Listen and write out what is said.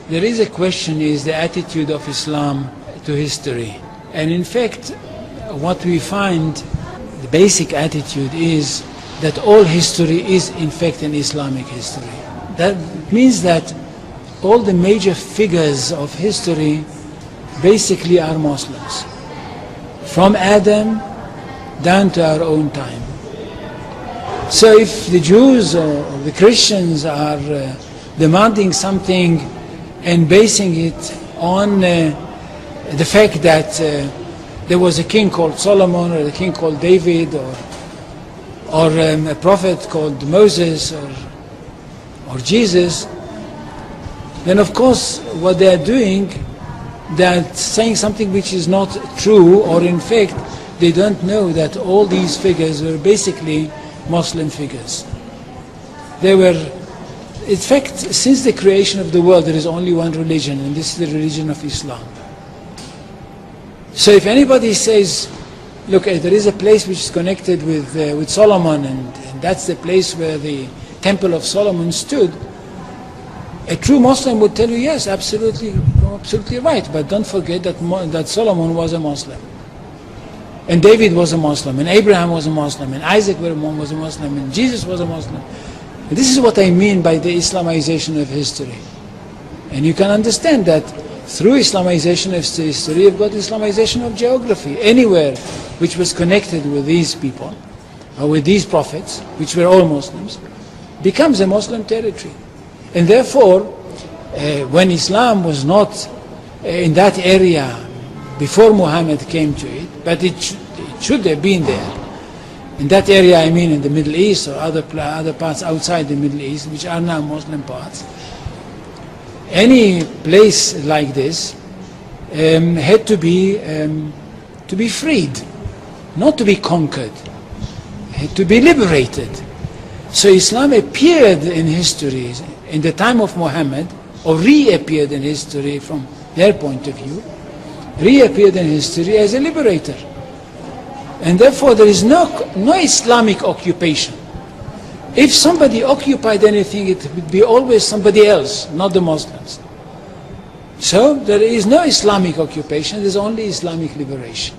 There is a question, is the attitude of Islam to history. And in fact, what we find, the basic attitude is that all history is in fact an Islamic history. That means that all the major figures of history basically are Muslims. From Adam down to our own time. So if the Jews or the Christians are demanding something and basing it on the fact that there was a king called Solomon, or a king called David, or a prophet called Moses, or Jesus, then of course what they are doing, they're saying something which is not true, or in fact they don't know that all these figures were basically Muslim figures. They were, in fact, since the creation of the world there is only one religion, and this is the religion of Islam. So if anybody says, look, there is a place which is connected with Solomon, and that's the place where the Temple of Solomon stood, a true Muslim would tell you, yes, absolutely right, but don't forget that Solomon was a Muslim. And David was a Muslim, and Abraham was a Muslim, and Isaac was a Muslim, and Jesus was a Muslim. And this is what I mean by the Islamization of history. And you can understand that through Islamization of history, you've got Islamization of geography. Anywhere which was connected with these people, or with these prophets, which were all Muslims, becomes a Muslim territory. And therefore, when Islam was not in that area before Muhammad came to it, but it should have been there. In that area, I mean in the Middle East or other parts outside the Middle East, which are now Muslim parts. Any place like this had to be freed, not to be conquered, had to be liberated. So Islam appeared in history in the time of Muhammad, or reappeared in history from their point of view, reappeared in history as a liberator. And therefore there is no Islamic occupation. If somebody occupied anything, it would be always somebody else, not the Muslims. So there is no Islamic occupation, there is only Islamic liberation.